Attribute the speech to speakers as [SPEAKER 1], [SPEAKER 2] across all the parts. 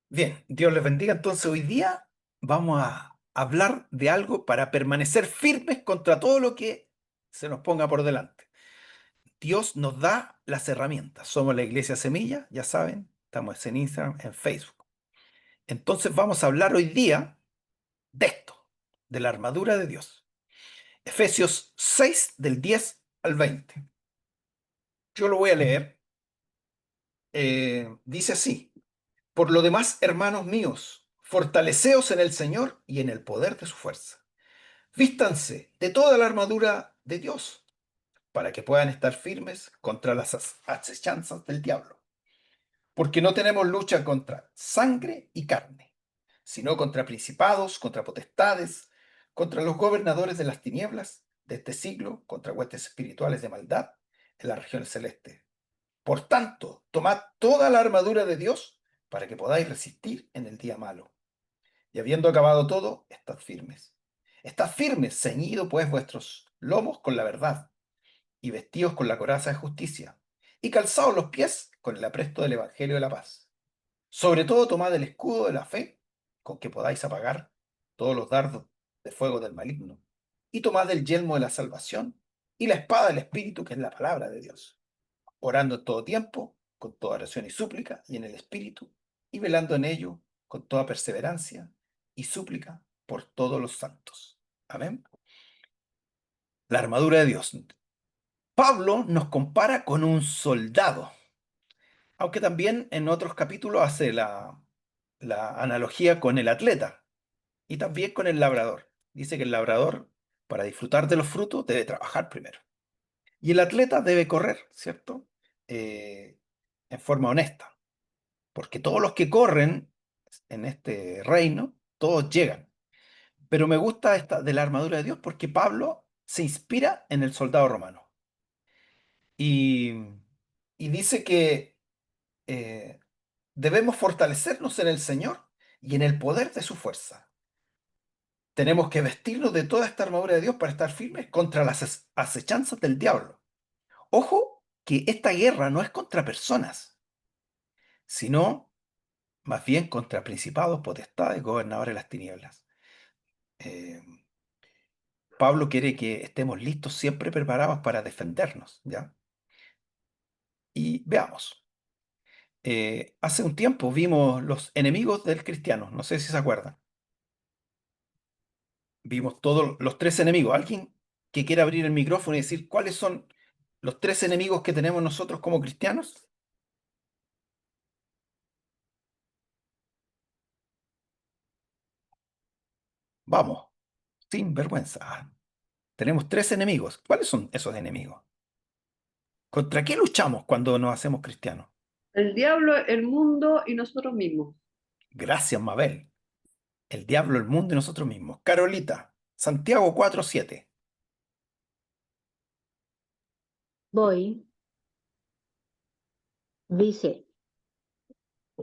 [SPEAKER 1] Bien, Dios les bendiga. Entonces hoy día vamos a hablar de algo para permanecer firmes contra todo lo que se nos ponga por delante. Dios nos da las herramientas. Somos la Iglesia Semilla, ya saben, estamos en Instagram, en Facebook. Entonces vamos a hablar hoy día de esto, de la armadura de Dios. Efesios 6 del 10 al 20. Yo lo voy a leer. Dice así. Por lo demás, hermanos míos, fortaleceos en el Señor y en el poder de su fuerza. Vístanse de toda la armadura de Dios para que puedan estar firmes contra las acechanzas del diablo. Porque no tenemos lucha contra sangre y carne, sino contra principados, contra potestades, contra los gobernadores de las tinieblas de este siglo, contra huestes espirituales de maldad en las regiones celestes. Por tanto, tomad toda la armadura de Dios para que podáis resistir en el día malo. Y habiendo acabado todo, estad firmes. Estad firmes, ceñido pues vuestros lomos con la verdad, y vestidos con la coraza de justicia, y calzados los pies con el apresto del Evangelio de la paz. Sobre todo tomad el escudo de la fe, con que podáis apagar todos los dardos de fuego del maligno, y tomad el yelmo de la salvación, y la espada del Espíritu, que es la palabra de Dios, orando en todo tiempo, con toda oración y súplica, y en el Espíritu, y velando en ello con toda perseverancia y súplica por todos los santos. Amén. La armadura de Dios. Pablo nos compara con un soldado, aunque también en otros capítulos hace la analogía con el atleta y también con el labrador. Dice que el labrador, para disfrutar de los frutos, debe trabajar primero. Y el atleta debe correr, ¿cierto? Eh, en forma honesta. Porque todos los que corren en este reino, todos llegan. Pero me gusta esta de la armadura de Dios porque Pablo se inspira en el soldado romano y, y dice que eh, debemos fortalecernos en el Señor y en el poder de su fuerza. Tenemos que vestirnos de toda esta armadura de Dios para estar firmes contra las acechanzas del diablo. Ojo que esta guerra no es contra personas, sino más bien contra principados, potestades, gobernadores de las tinieblas. Eh, Pablo quiere que estemos listos, siempre preparados para defendernos, ¿ya? Y veamos. Hace un tiempo vimos los enemigos del cristiano, no sé si se acuerdan. Vimos todos los tres enemigos. ¿Alguien que quiera abrir el micrófono y decir cuáles son los tres enemigos que tenemos nosotros como cristianos? Vamos, sin vergüenza. Tenemos tres enemigos. ¿Cuáles son esos enemigos? ¿Contra qué luchamos cuando nos hacemos cristianos?
[SPEAKER 2] El diablo, el mundo y nosotros mismos.
[SPEAKER 1] Gracias, Mabel. El diablo, el mundo y nosotros mismos. Carolita, Santiago 4:7.
[SPEAKER 3] Voy, dice,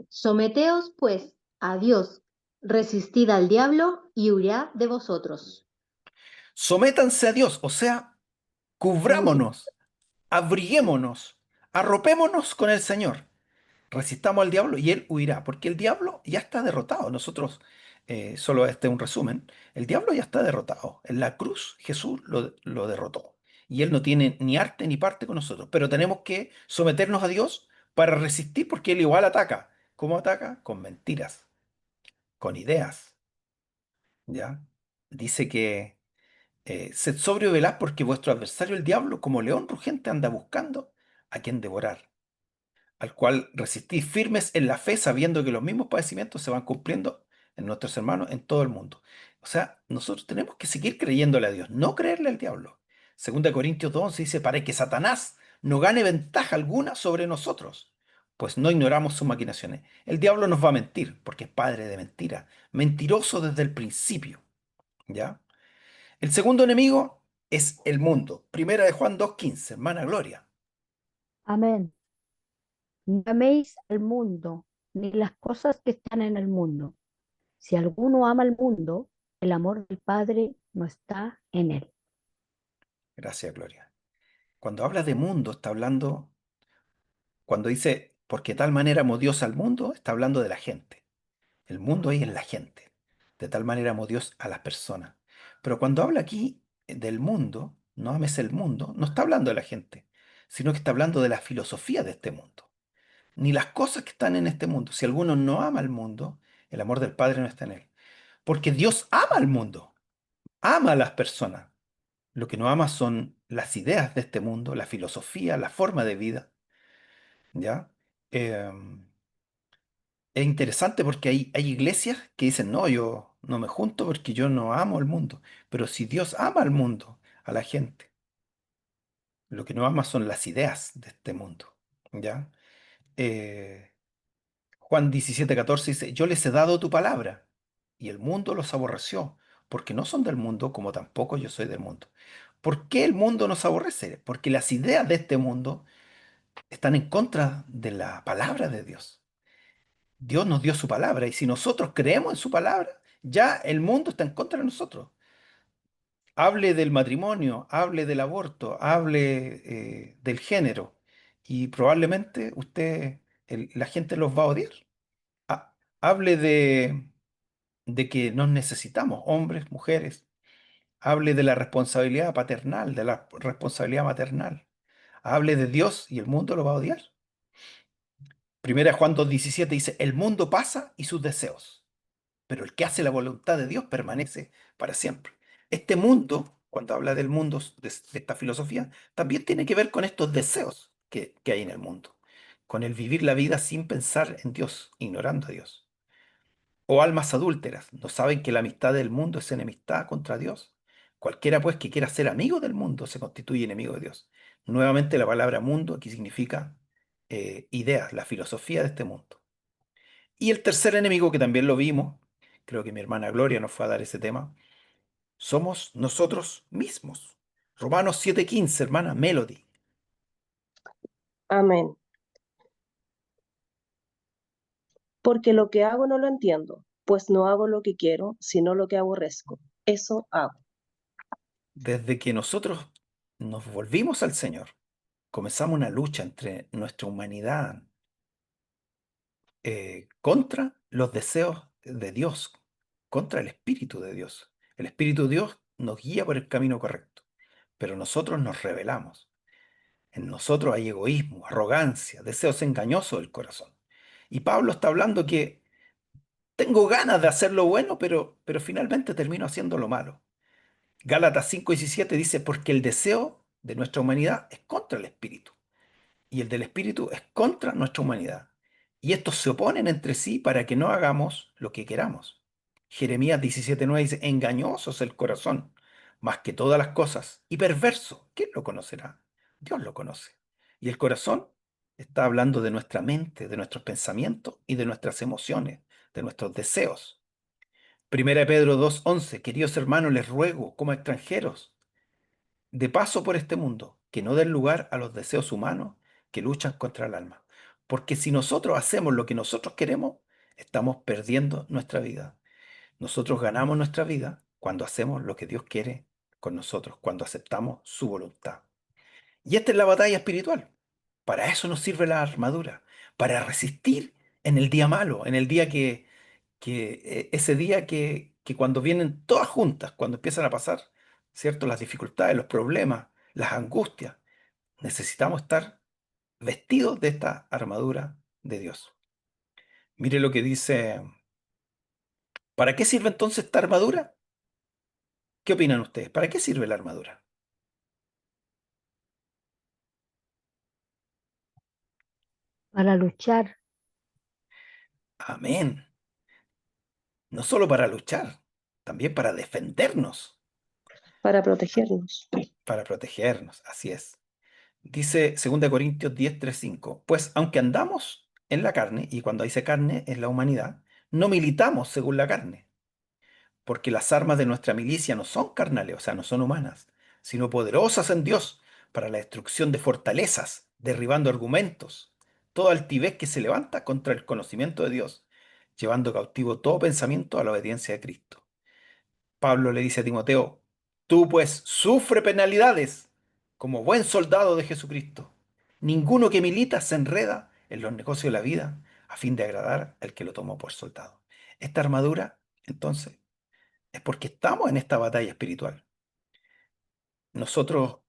[SPEAKER 3] someteos pues a Dios, resistid al diablo y huirá de vosotros.
[SPEAKER 1] Sométanse a Dios, o sea, cubrámonos, abriguémonos, arropémonos con el Señor. Resistamos al diablo y él huirá, porque el diablo ya está derrotado. Nosotros, solo este es un resumen, el diablo ya está derrotado. En la cruz Jesús lo derrotó y él no tiene ni arte ni parte con nosotros, pero tenemos que someternos a Dios para resistir porque él igual ataca. ¿Cómo ataca? Con mentiras, con ideas, ¿ya? Dice que sed sobrio y velad porque vuestro adversario el diablo, como león rugiente, anda buscando a quien devorar, al cual resistís firmes en la fe, sabiendo que los mismos padecimientos se van cumpliendo en nuestros hermanos en todo el mundo. O sea, nosotros tenemos que seguir creyéndole a Dios, no creerle al diablo. Segunda Corintios 2 dice, para que Satanás no gane ventaja alguna sobre nosotros, pues no ignoramos sus maquinaciones. El diablo nos va a mentir, porque es padre de mentira, mentiroso desde el principio, ¿ya? El segundo enemigo es el mundo. Primera de Juan 2:15, hermana Gloria.
[SPEAKER 4] Amén. No améis al mundo, ni las cosas que están en el mundo. Si alguno ama al mundo, el amor del Padre no está en él.
[SPEAKER 1] Gracias, Gloria. Cuando habla de mundo, está hablando, cuando dice, porque de tal manera amó Dios al mundo, está hablando de la gente. El mundo ahí es la gente. De tal manera amó Dios a las personas. Pero cuando habla aquí del mundo, no ames el mundo, no está hablando de la gente, sino que está hablando de la filosofía de este mundo, ni las cosas que están en este mundo. Si alguno no ama al mundo, el amor del Padre no está en él. Porque Dios ama al mundo, ama a las personas. Lo que no ama son las ideas de este mundo, la filosofía, la forma de vida, ¿ya? Em, es interesante porque hay iglesias que dicen, no, yo no me junto porque yo no amo al mundo. Pero si Dios ama al mundo, a la gente, lo que no ama son las ideas de este mundo, ¿ya? Eh, Juan 17:14 dice, yo les he dado tu palabra y el mundo los aborreció, porque no son del mundo como tampoco yo soy del mundo. ¿Por qué el mundo nos aborrece? Porque las ideas de este mundo están en contra de la palabra de Dios. Dios nos dio su palabra y si nosotros creemos en su palabra, ya el mundo está en contra de nosotros. Hable del matrimonio, hable del aborto, hable del género y probablemente la gente los va a odiar. Hable de que nos necesitamos, hombres, mujeres. Hable de la responsabilidad paternal, de la responsabilidad maternal. Hable de Dios y el mundo lo va a odiar. Primera Juan 2:17 dice, el mundo pasa y sus deseos, pero el que hace la voluntad de Dios permanece para siempre. Este mundo, cuando habla del mundo, de esta filosofía, también tiene que ver con estos deseos que hay en el mundo, con el vivir la vida sin pensar en Dios, ignorando a Dios. O almas adúlteras, ¿no saben que la amistad del mundo es enemistad contra Dios? Cualquiera pues que quiera ser amigo del mundo se constituye enemigo de Dios. Nuevamente la palabra mundo aquí significa ideas, la filosofía de este mundo. Y el tercer enemigo que también lo vimos, creo que mi hermana Gloria nos fue a dar ese tema, somos nosotros mismos. Romanos 7:15, hermana Melody.
[SPEAKER 5] Amén. Porque lo que hago no lo entiendo, pues no hago lo que quiero, sino lo que aborrezco. Eso hago.
[SPEAKER 1] Desde que nosotros nos volvimos al Señor, comenzamos una lucha entre nuestra humanidad contra los deseos de Dios, contra el Espíritu de Dios. El Espíritu de Dios nos guía por el camino correcto, pero nosotros nos rebelamos. En nosotros hay egoísmo, arrogancia, deseos engañosos del corazón. Y Pablo está hablando que tengo ganas de hacer lo bueno, pero finalmente termino haciendo lo malo. Gálatas 5:17 dice, porque el deseo de nuestra humanidad es contra el Espíritu y el del espíritu es contra nuestra humanidad. Y estos se oponen entre sí para que no hagamos lo que queramos. Jeremías 17:9 dice, engañoso es el corazón, más que todas las cosas, y perverso, ¿quién lo conocerá? Dios lo conoce. Y el corazón está hablando de nuestra mente, de nuestros pensamientos y de nuestras emociones, de nuestros deseos. Primera de Pedro 2:11, queridos hermanos, les ruego, como extranjeros, de paso por este mundo, que no den lugar a los deseos humanos que luchan contra el alma. Porque si nosotros hacemos lo que nosotros queremos, estamos perdiendo nuestra vida. Nosotros ganamos nuestra vida cuando hacemos lo que Dios quiere con nosotros, cuando aceptamos su voluntad. Y esta es la batalla espiritual. Para eso nos sirve la armadura, para resistir en el día malo, en el día ese día que cuando vienen todas juntas, cuando empiezan a pasar, ¿cierto? Las dificultades, los problemas, las angustias, necesitamos estar vestidos de esta armadura de Dios. Mire lo que dice, ¿para qué sirve entonces esta armadura? ¿Qué opinan ustedes? ¿Para qué sirve la armadura?
[SPEAKER 4] Para luchar,
[SPEAKER 1] Amén. No solo para luchar, también para defendernos,
[SPEAKER 5] Para protegernos.
[SPEAKER 1] para protegernos, así es. Dice 2 Corintios 10, 3, 5. Pues aunque andamos en la carne, y cuando dice carne es la humanidad, no militamos según la carne, porque las armas de nuestra milicia no son carnales, o sea, no son humanas, sino poderosas en Dios para la destrucción de fortalezas, derribando argumentos, toda altivez que se levanta contra el conocimiento de Dios, llevando cautivo todo pensamiento a la obediencia de Cristo. Pablo le dice a Timoteo, tú pues sufre penalidades como buen soldado de Jesucristo. Ninguno que milita se enreda en los negocios de la vida a fin de agradar al que lo tomó por soldado. Esta armadura, entonces, es porque estamos en esta batalla espiritual. Nosotros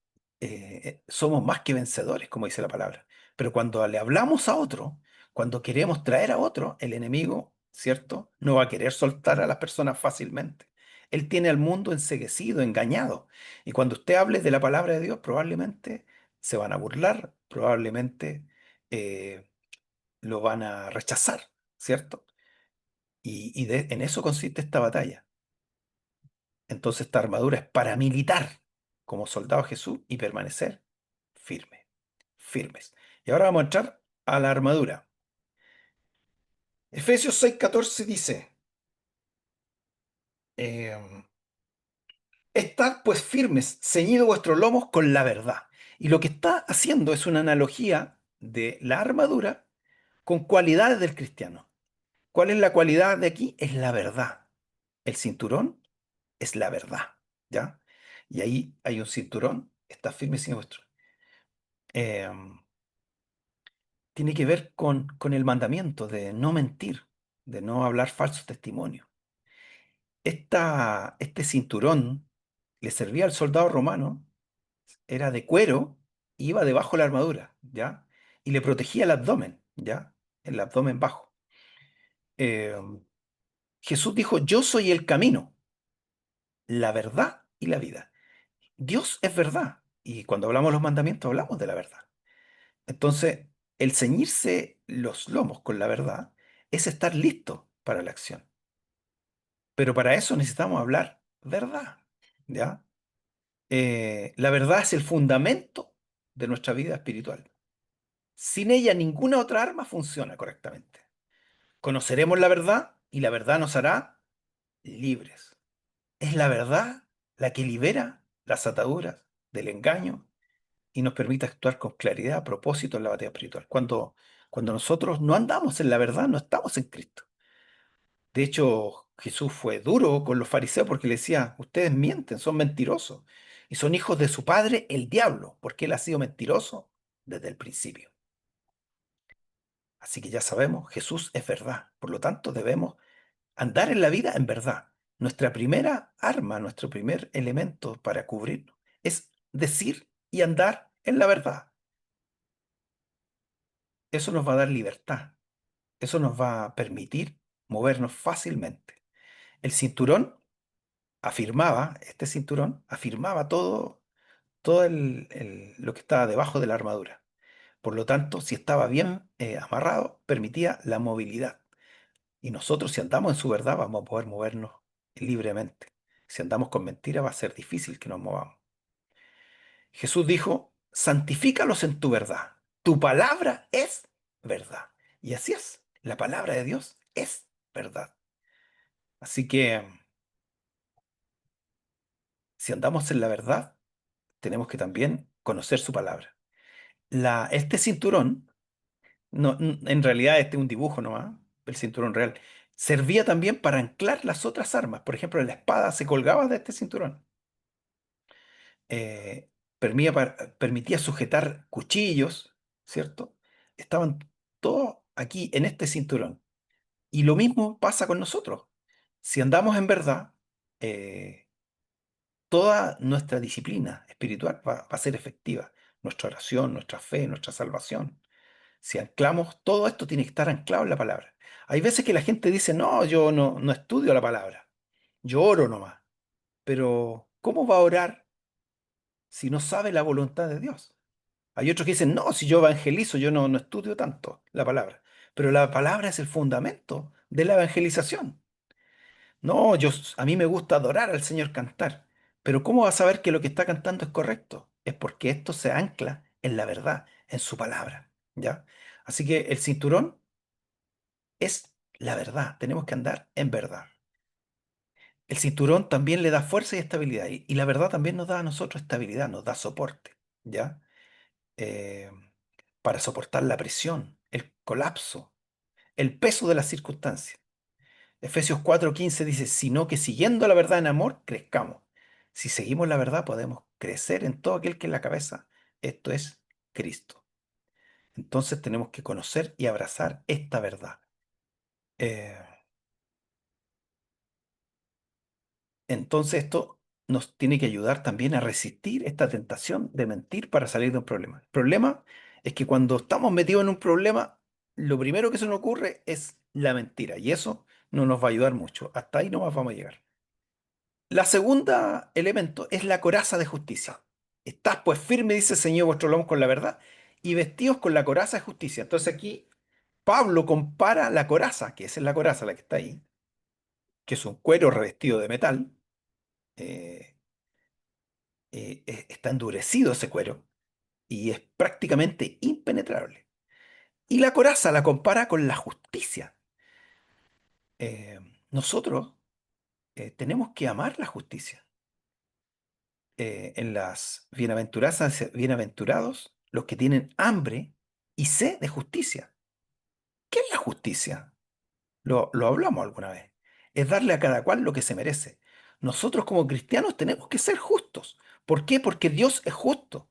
[SPEAKER 1] somos más que vencedores, como dice la palabra. Pero cuando le hablamos a otro, cuando queremos traer a otro, el enemigo, ¿cierto? No va a querer soltar a las personas fácilmente. Él tiene al mundo enceguecido, engañado. Y cuando usted hable de la palabra de Dios, probablemente se van a burlar, probablemente eh, lo van a rechazar, ¿cierto? En eso consiste esta batalla. Entonces esta armadura es para militar como soldado de Jesús y permanecer firme, firmes. Y ahora vamos a entrar a la armadura. Efesios 6:14 dice, em, estad pues firmes, ceñidos vuestros lomos con la verdad. Y lo que está haciendo es una analogía de la armadura con cualidades del cristiano. ¿Cuál es la cualidad de aquí? Es la verdad. El cinturón es la verdad, ¿ya? Y ahí hay un cinturón, está firme sin vuestro. em, Tiene que ver con el mandamiento de no mentir, de no hablar falso testimonio. Este cinturón le servía al soldado romano, era de cuero, iba debajo de la armadura, ¿ya? Y le protegía el abdomen, ¿ya? El abdomen bajo. Em, Jesús dijo, yo soy el camino, la verdad y la vida. Dios es verdad. Y cuando hablamos de los mandamientos, hablamos de la verdad. Entonces, el ceñirse los lomos con la verdad es estar listo para la acción. Pero para eso necesitamos hablar verdad, ¿ya? La verdad es el fundamento de nuestra vida espiritual. Sin ella, ninguna otra arma funciona correctamente. Conoceremos la verdad y la verdad nos hará libres. Es la verdad la que libera las ataduras del engaño y nos permite actuar con claridad a propósito en la batalla espiritual. Cuando nosotros no andamos en la verdad, no estamos en Cristo. De hecho, Jesús fue duro con los fariseos porque le decía, ustedes mienten, son mentirosos y son hijos de su padre, el diablo, porque él ha sido mentiroso desde el principio. Así que ya sabemos, Jesús es verdad. Por lo tanto, debemos andar en la vida en verdad. Nuestra primera arma, nuestro primer elemento para cubrirnos es decir y andar en la verdad. Eso nos va a dar libertad. Eso nos va a permitir movernos fácilmente. El cinturón este cinturón afirmaba todo lo que estaba debajo de la armadura. Por lo tanto, si estaba bien amarrado, permitía la movilidad. Y nosotros, si andamos en su verdad, vamos a poder movernos libremente. Si andamos con mentira, va a ser difícil que nos movamos. Jesús dijo, santifícalos en tu verdad. Tu palabra es verdad. Y así es. La palabra de Dios es verdad. Así que, si andamos en la verdad, tenemos que también conocer su palabra. Este cinturón, no, en realidad este es un dibujo nomás, el cinturón real, servía también para anclar las otras armas. Por ejemplo, la espada se colgaba de este cinturón. Permitía sujetar cuchillos, ¿cierto? Estaban todos aquí en este cinturón. Y lo mismo pasa con nosotros. Si andamos en verdad, eh, toda nuestra disciplina espiritual va a ser efectiva. Nuestra oración, nuestra fe, nuestra salvación. Si anclamos, todo esto tiene que estar anclado en la palabra. Hay veces que la gente dice, no, yo no estudio la palabra, yo oro nomás. Pero, ¿cómo va a orar si no sabe la voluntad de Dios? Hay otros que dicen, no, si yo evangelizo, yo no estudio tanto la palabra. Pero la palabra es el fundamento de la evangelización. No, a mí me gusta adorar al Señor cantar. Pero ¿cómo va a saber que lo que está cantando es correcto? Es porque esto se ancla en la verdad, en su palabra, ¿ya? Así que el cinturón es la verdad. Tenemos que andar en verdad. El cinturón también le da fuerza y estabilidad. Y la verdad también nos da a nosotros estabilidad, nos da soporte, ¿ya? Eh, para soportar la presión, el colapso, el peso de las circunstancias. Efesios 4:15 dice, sino que siguiendo la verdad en amor, crezcamos. Si seguimos la verdad, podemos crecer en todo aquel que es la cabeza. Esto es Cristo. Entonces tenemos que conocer y abrazar esta verdad. Eh, Entonces esto nos tiene que ayudar también a resistir esta tentación de mentir para salir de un problema. El problema es que cuando estamos metidos en un problema, lo primero que se nos ocurre es la mentira y eso no nos va a ayudar mucho. Hasta ahí no más vamos a llegar. La segunda elemento es la coraza de justicia. Estás pues firme, dice el Señor vuestro lomo con la verdad, y vestidos con la coraza de justicia. Entonces aquí Pablo compara la coraza, que esa es la coraza la que está ahí, que es un cuero revestido de metal, eh, está endurecido ese cuero y es prácticamente impenetrable. Y la coraza la compara con la justicia. Eh, Nosotros tenemos que amar la justicia. En las bienaventuranzas, bienaventurados los que tienen hambre y sed de justicia. ¿Qué es la justicia? Lo hablamos alguna vez. Es darle a cada cual lo que se merece. Nosotros como cristianos tenemos que ser justos. ¿Por qué? Porque Dios es justo.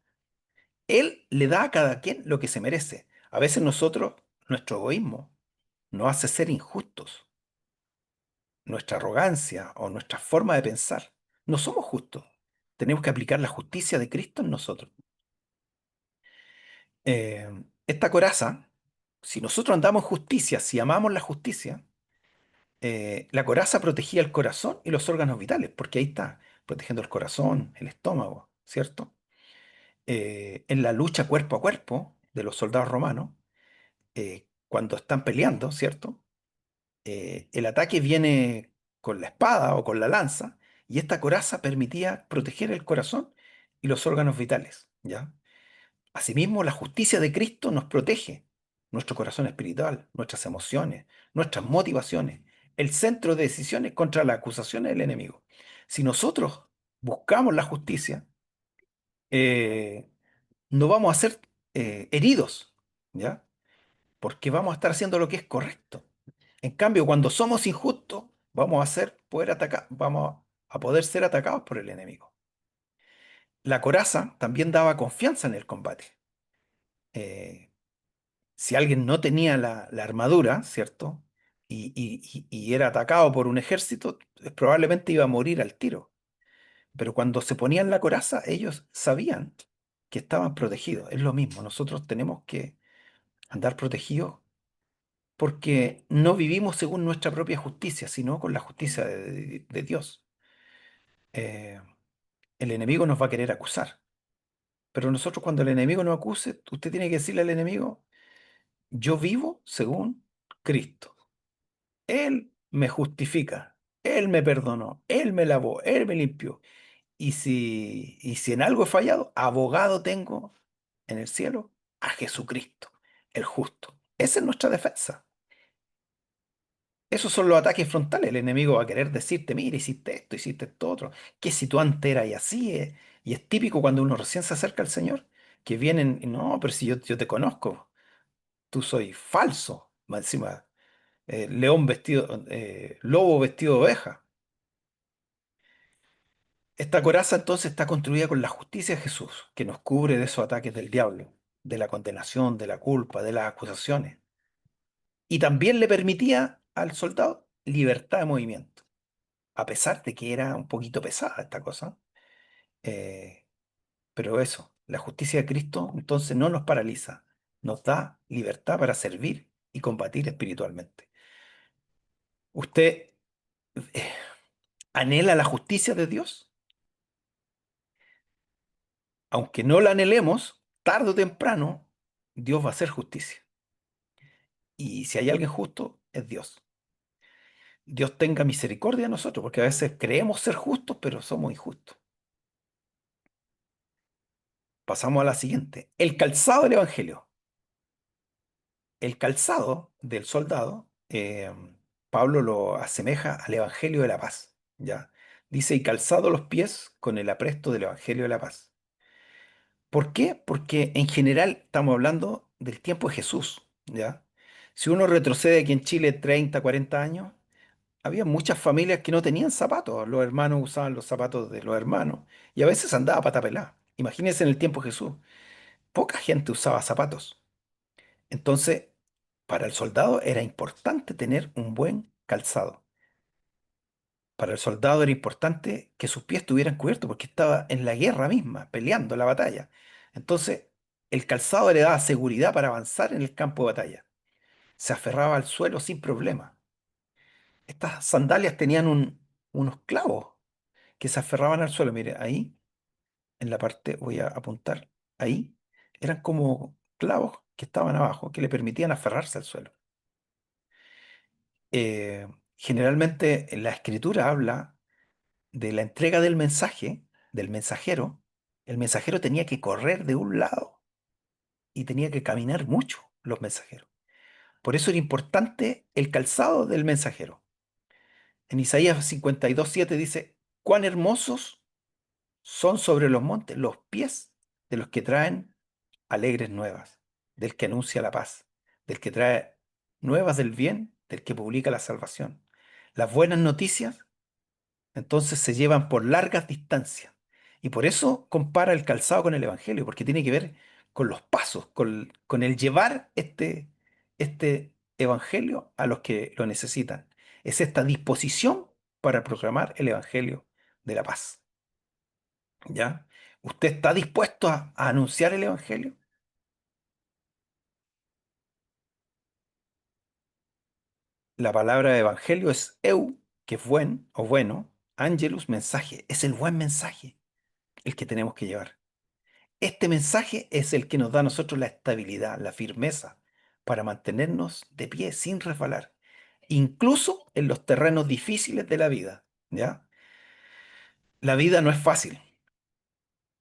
[SPEAKER 1] Él le da a cada quien lo que se merece. A veces nosotros, nuestro egoísmo, nos hace ser injustos. Nuestra arrogancia o nuestra forma de pensar. No somos justos. Tenemos que aplicar la justicia de Cristo en nosotros. Esta coraza, si nosotros andamos en justicia, si amamos la coraza protegía el corazón y los órganos vitales, porque ahí está, protegiendo el corazón, el estómago, ¿cierto? En la lucha cuerpo a cuerpo de los soldados romanos, cuando están peleando, ¿cierto? El ataque viene con la espada o con la lanza, y esta coraza permitía proteger el corazón y los órganos vitales, ¿ya? Asimismo, la justicia de Cristo nos protege nuestro corazón espiritual, nuestras emociones, nuestras motivaciones, el centro de decisiones contra las acusaciones del enemigo. Si nosotros buscamos la justicia, eh, no vamos a ser heridos, ¿ya? Porque vamos a estar haciendo lo que es correcto. En cambio, cuando somos injustos, vamos a poder ser atacados por el enemigo. La coraza también daba confianza en el combate. Eh, si alguien no tenía la armadura, ¿cierto? Y era atacado por un ejército, probablemente iba a morir al tiro. Pero cuando se ponían la coraza, ellos sabían que estaban protegidos. Es lo mismo, nosotros tenemos que andar protegidos porque no vivimos según nuestra propia justicia, sino con la justicia de Dios. Eh, el enemigo nos va a querer acusar, pero nosotros cuando el enemigo nos acuse, usted tiene que decirle al enemigo, yo vivo según Cristo. Él me justifica, Él me perdonó, Él me lavó, Él me limpió. Y si en algo he fallado, abogado tengo en el cielo a Jesucristo, el justo. Esa es nuestra defensa. Esos son los ataques frontales. El enemigo va a querer decirte, mira, hiciste esto otro. Que si tú antes eras y así es. Y es típico cuando uno recién se acerca al Señor, que vienen, y no, pero si yo te conozco, tú soy falso. Más encima, lobo vestido de oveja. Esta coraza entonces está construida con la justicia de Jesús, que nos cubre de esos ataques del diablo, de la condenación, de la culpa, de las acusaciones. Y también le permitía al soldado libertad de movimiento, a pesar de que era un poquito pesada esta cosa. eh, pero eso, la justicia de Cristo entonces no nos paraliza, nos da libertad para servir y combatir espiritualmente. ¿Usted eh, anhela la justicia de Dios? Aunque no la anhelemos, tarde o temprano, Dios va a hacer justicia. Y si hay alguien justo, es Dios. Dios tenga misericordia de nosotros, porque a veces creemos ser justos, pero somos injustos. Pasamos a la siguiente. El calzado del Evangelio. El calzado del soldado, Pablo lo asemeja al Evangelio de la paz, ¿ya? Dice, y calzado los pies con el apresto del Evangelio de la paz. ¿Por qué? Porque en general estamos hablando del tiempo de Jesús, ¿ya? Si uno retrocede aquí en Chile 30, 40 años, había muchas familias que no tenían zapatos. Los hermanos usaban los zapatos de los hermanos y a veces andaba pata pelá. Imagínense en el tiempo de Jesús. Poca gente usaba zapatos. Entonces, para el soldado era importante tener un buen calzado Para el soldado era importante que sus pies estuvieran cubiertos porque estaba en la guerra misma, peleando en la batalla. Entonces, el calzado le daba seguridad para avanzar en el campo de batalla. Se aferraba al suelo sin problema. Estas sandalias tenían unos clavos que se aferraban al suelo. Mire, ahí, en la parte, voy a apuntar, ahí, eran como clavos que estaban abajo, que le permitían aferrarse al suelo. Eh, Generalmente en la escritura habla de la entrega del mensaje, del mensajero. El mensajero tenía que correr de un lado y tenía que caminar mucho los mensajeros. Por eso era importante el calzado del mensajero. En Isaías 52:7 dice, cuán hermosos son sobre los montes los pies de los que traen alegres nuevas, del que anuncia la paz, del que trae nuevas del bien, del que publica la salvación. Las buenas noticias entonces se llevan por largas distancias. Y por eso compara el calzado con el Evangelio, porque tiene que ver con los pasos, con el llevar este Evangelio a los que lo necesitan. Es esta disposición para proclamar el Evangelio de la paz. ¿Ya? ¿Usted está dispuesto a anunciar el Evangelio? La palabra evangelio es eu, que es buen o bueno, angelus, mensaje. Es el buen mensaje el que tenemos que llevar. Este mensaje es el que nos da a nosotros la estabilidad, la firmeza para mantenernos de pie sin resbalar, incluso en los terrenos difíciles de la vida, ¿ya? La vida no es fácil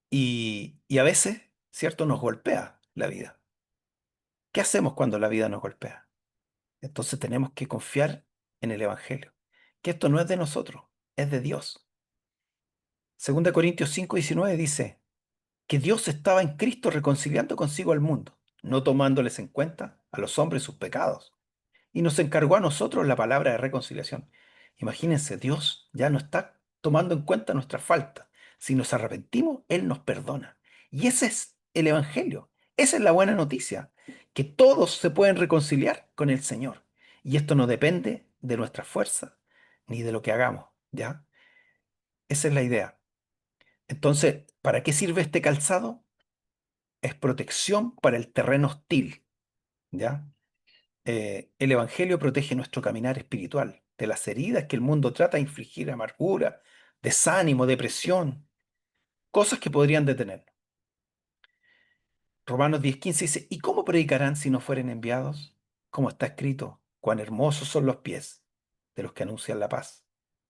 [SPEAKER 1] y a veces, ¿cierto? Nos golpea la vida. ¿Qué hacemos cuando la vida nos golpea? Entonces tenemos que confiar en el Evangelio, que esto no es de nosotros, es de Dios. 2 Corintios 5:19 dice que Dios estaba en Cristo reconciliando consigo al mundo, no tomándoles en cuenta a los hombres sus pecados, y nos encargó a nosotros la palabra de reconciliación. Imagínense, Dios ya no está tomando en cuenta nuestras faltas. Si nos arrepentimos, Él nos perdona. Y ese es el Evangelio. Esa es la buena noticia, que todos se pueden reconciliar con el Señor. Y esto no depende de nuestra fuerza ni de lo que hagamos, ¿ya? Esa es la idea. Entonces, ¿para qué sirve este calzado? Es protección para el terreno hostil, ¿ya? El Evangelio protege nuestro caminar espiritual de las heridas que el mundo trata de infligir, amargura, desánimo, depresión, cosas que podrían detener. Romanos 10:15 dice, ¿y cómo predicarán si no fueren enviados? Como está escrito, cuán hermosos son los pies de los que anuncian la paz,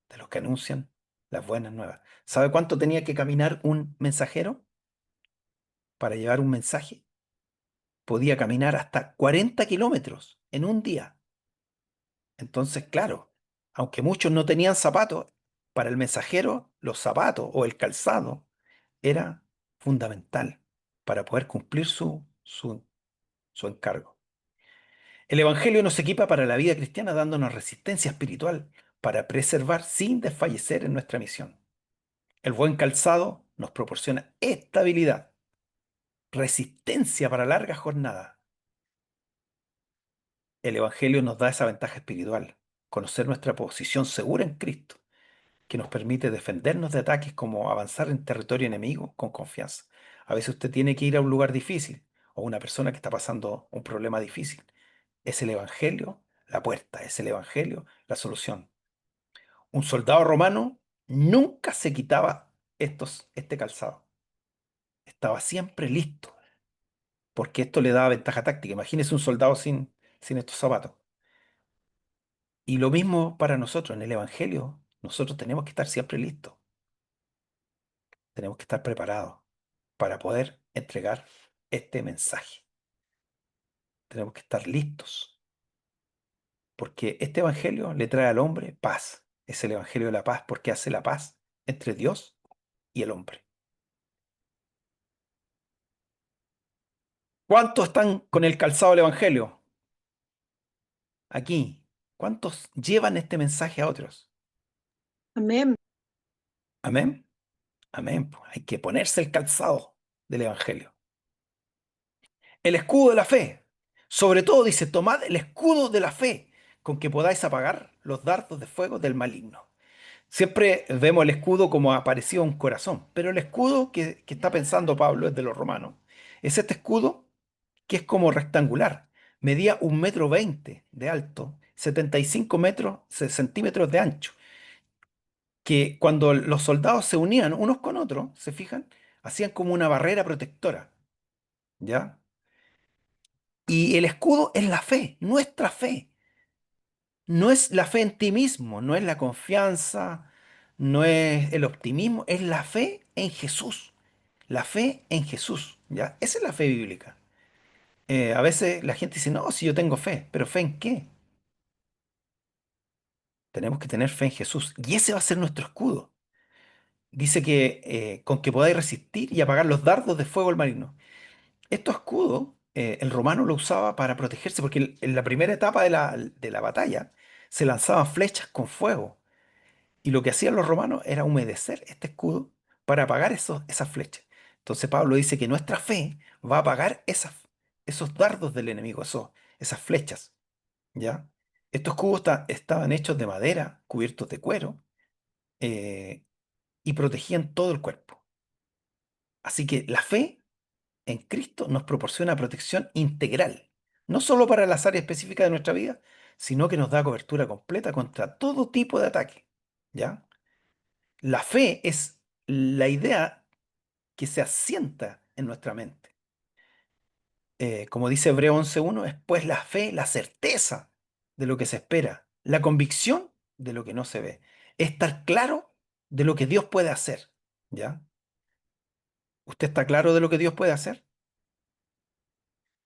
[SPEAKER 1] de los que anuncian las buenas nuevas. ¿Sabe cuánto tenía que caminar un mensajero para llevar un mensaje? Podía caminar hasta 40 kilómetros en un día. Entonces, claro, aunque muchos no tenían zapatos, para el mensajero los zapatos o el calzado era fundamental para poder cumplir su encargo. El Evangelio nos equipa para la vida cristiana dándonos resistencia espiritual para preservar sin desfallecer en nuestra misión. El buen calzado nos proporciona estabilidad, resistencia para largas jornadas. El Evangelio nos da esa ventaja espiritual, conocer nuestra posición segura en Cristo, que nos permite defendernos de ataques como avanzar en territorio enemigo con confianza. A veces usted tiene que ir a un lugar difícil o una persona que está pasando un problema difícil. Es el Evangelio la puerta, es el Evangelio la solución. Un soldado romano nunca se quitaba este calzado. Estaba siempre listo, porque esto le daba ventaja táctica. Imagínese un soldado sin estos zapatos. Y lo mismo para nosotros en el Evangelio. Nosotros tenemos que estar siempre listos. Tenemos que estar preparados para poder entregar este mensaje. Tenemos que estar listos, porque este Evangelio le trae al hombre paz. Es el Evangelio de la paz porque hace la paz entre Dios y el hombre. ¿Cuántos están con el calzado del Evangelio? Aquí. ¿Cuántos llevan este mensaje a otros?
[SPEAKER 5] Amén.
[SPEAKER 1] Amén. Amén. Pues hay que ponerse el calzado del Evangelio. El escudo de la fe. Sobre todo dice, tomad el escudo de la fe con que podáis apagar los dardos de fuego del maligno. Siempre vemos el escudo como aparecido un corazón, pero el escudo que está pensando Pablo es de los romanos. Es este escudo que es como rectangular. Medía 1,20 m de alto, 75 centímetros de ancho. Que cuando los soldados se unían unos con otros, se fijan, hacían como una barrera protectora, ¿ya? Y el escudo es la fe, nuestra fe. No es la fe en ti mismo, no es la confianza, no es el optimismo, es la fe en Jesús. La fe en Jesús, ¿ya? Esa es la fe bíblica. A veces la gente dice, no, si yo tengo fe, pero ¿fe en qué? Tenemos que tener fe en Jesús. Y ese va a ser nuestro escudo. Dice que con que podáis resistir y apagar los dardos de fuego del maligno. Estos escudos, el romano lo usaba para protegerse, porque en la primera etapa de la batalla se lanzaban flechas con fuego. Y lo que hacían los romanos era humedecer este escudo para apagar esas flechas. Entonces Pablo dice que nuestra fe va a apagar esos dardos del enemigo, esas flechas. ¿Ya? Estos cubos estaban hechos de madera, cubiertos de cuero, eh, y protegían todo el cuerpo. Así que la fe en Cristo nos proporciona protección integral, no solo para las áreas específicas de nuestra vida, sino que nos da cobertura completa contra todo tipo de ataque. ¿Ya? La fe es la idea que se asienta en nuestra mente. Como dice Hebreo 11:1, es pues la fe, la certeza de lo que se espera, la convicción de lo que no se ve, estar claro de lo que Dios puede hacer. ¿Ya? ¿Usted está claro de lo que Dios puede hacer?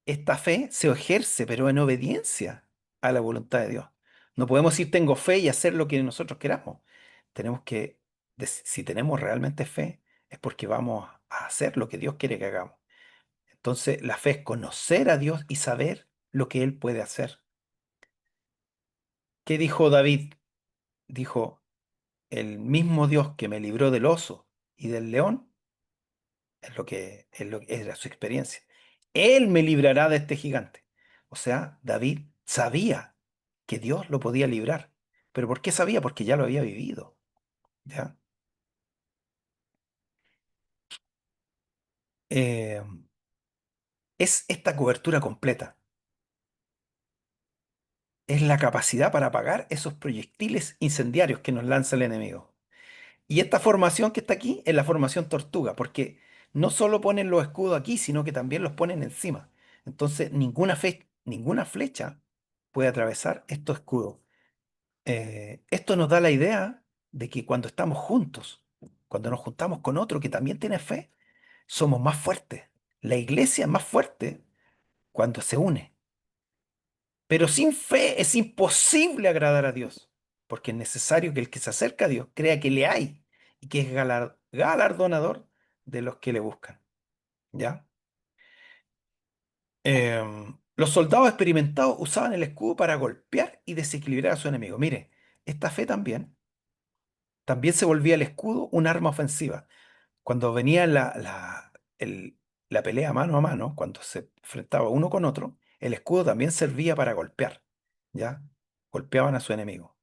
[SPEAKER 1] Esta fe se ejerce, pero en obediencia a la voluntad de Dios. No podemos decir tengo fe y hacer lo que nosotros queramos. Tenemos que, si tenemos realmente fe, es porque vamos a hacer lo que Dios quiere que hagamos. Entonces, la fe es conocer a Dios y saber lo que Él puede hacer. ¿Qué dijo David? Dijo, el mismo Dios que me libró del oso y del león, es lo que era su experiencia. Él me librará de este gigante. O sea, David sabía que Dios lo podía librar. ¿Pero por qué sabía? Porque ya lo había vivido. ¿Ya? Eh, es esta cobertura completa. Es la capacidad para apagar esos proyectiles incendiarios que nos lanza el enemigo. Y esta formación que está aquí es la formación tortuga, porque no solo ponen los escudos aquí, sino que también los ponen encima. Entonces, ninguna flecha puede atravesar estos escudos. Esto nos da la idea de que cuando estamos juntos, cuando nos juntamos con otro que también tiene fe, somos más fuertes. La iglesia es más fuerte cuando se une. Pero sin fe es imposible agradar a Dios, porque es necesario que el que se acerca a Dios crea que le hay y que es galardonador de los que le buscan. ¿Ya? Los soldados experimentados usaban el escudo para golpear y desequilibrar a su enemigo. Mire, esta fe también se volvía el escudo un arma ofensiva. Cuando venía la pelea mano a mano, cuando se enfrentaba uno con otro, el escudo también servía para golpear. ¿Ya? Golpeaban a su enemigo.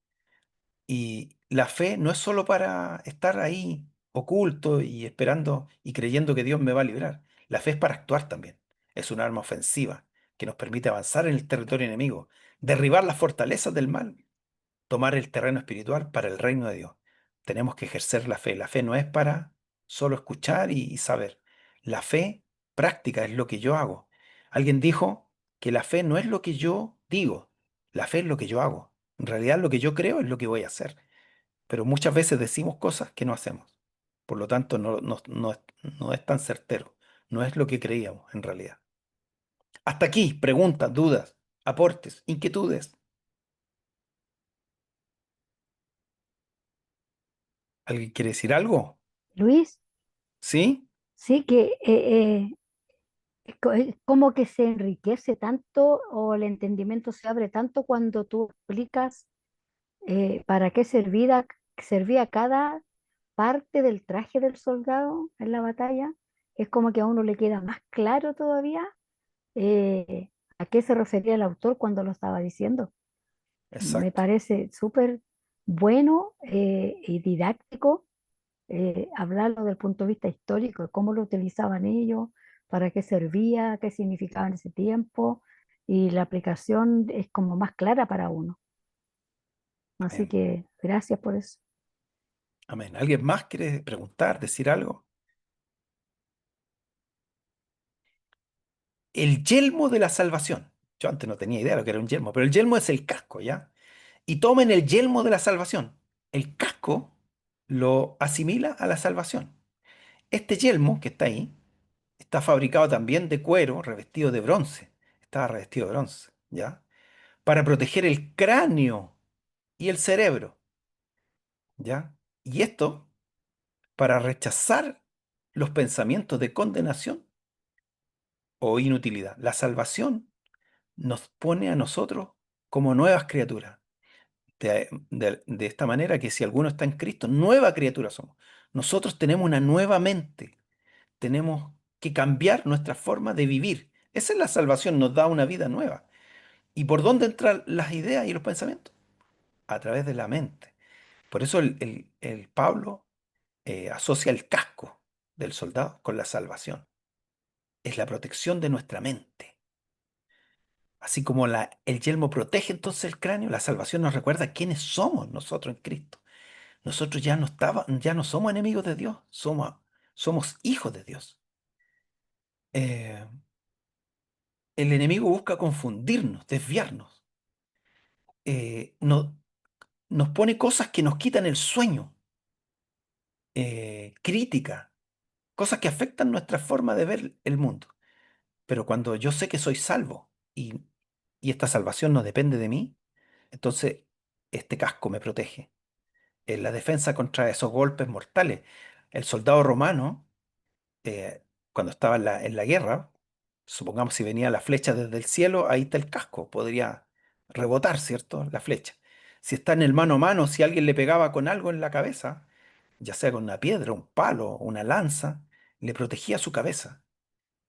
[SPEAKER 1] Y la fe no es solo para estar ahí oculto y esperando y creyendo que Dios me va a librar. La fe es para actuar también. Es un arma ofensiva que nos permite avanzar en el territorio enemigo, derribar las fortalezas del mal, tomar el terreno espiritual para el reino de Dios. Tenemos que ejercer la fe. La fe no es para solo escuchar y saber. La fe práctica es lo que yo hago. Alguien dijo que la fe no es lo que yo digo, la fe es lo que yo hago. En realidad lo que yo creo es lo que voy a hacer, pero muchas veces decimos cosas que no hacemos. Por lo tanto, no es tan certero. No es lo que creíamos en realidad. Hasta aquí, preguntas, dudas, aportes, inquietudes. ¿Alguien quiere decir algo?
[SPEAKER 4] Luis,
[SPEAKER 1] ¿Sí?
[SPEAKER 4] sí que es como que se enriquece tanto o el entendimiento se abre tanto cuando tú explicas para qué servía cada parte del traje del soldado en la batalla. Es como que a uno le queda más claro todavía a qué se refería el autor cuando lo estaba diciendo. Me
[SPEAKER 1] Exacto.
[SPEAKER 4] parece súper, bueno y didáctico hablarlo desde el punto de vista histórico, de cómo lo utilizaban ellos, para qué servía, qué significaba en ese tiempo, y la aplicación es como más clara para uno. Así
[SPEAKER 1] Amén.
[SPEAKER 4] que gracias por eso.
[SPEAKER 1] Amén. ¿Alguien más quiere preguntar, decir algo? El yelmo de la salvación. Yo antes no tenía idea de lo que era un yelmo, pero el yelmo es el casco, ¿ya? Y tomen el yelmo de la salvación. El casco lo asimila a la salvación. Este yelmo que está ahí está fabricado también de cuero revestido de bronce. Estaba revestido de bronce, ¿ya? Para proteger el cráneo y el cerebro, ¿ya? Y esto para rechazar los pensamientos de condenación o inutilidad. La salvación nos pone a nosotros como nuevas criaturas. De esta manera que si alguno está en Cristo, nueva criatura somos. Nosotros tenemos una nueva mente, tenemos que cambiar nuestra forma de vivir. Esa es la salvación, nos da una vida nueva. ¿Y por dónde entran las ideas y los pensamientos? A través de la mente. Por eso el Pablo asocia el casco del soldado con la salvación. Es la protección de nuestra mente. Así como el yelmo protege entonces el cráneo, la salvación nos recuerda quiénes somos nosotros en Cristo. Nosotros ya no somos enemigos de Dios, somos hijos de Dios. Eh, el enemigo busca confundirnos, desviarnos. Nos pone cosas que nos quitan el sueño, crítica, cosas que afectan nuestra forma de ver el mundo. Pero cuando yo sé que soy salvo y esta salvación no depende de mí, entonces este casco me protege. En la defensa contra esos golpes mortales. El soldado romano, eh, cuando estaba en la guerra, supongamos si venía la flecha desde el cielo, ahí está el casco, podría rebotar, ¿cierto? La flecha. Si está en el mano a mano, si alguien le pegaba con algo en la cabeza, ya sea con una piedra, un palo, una lanza, le protegía su cabeza.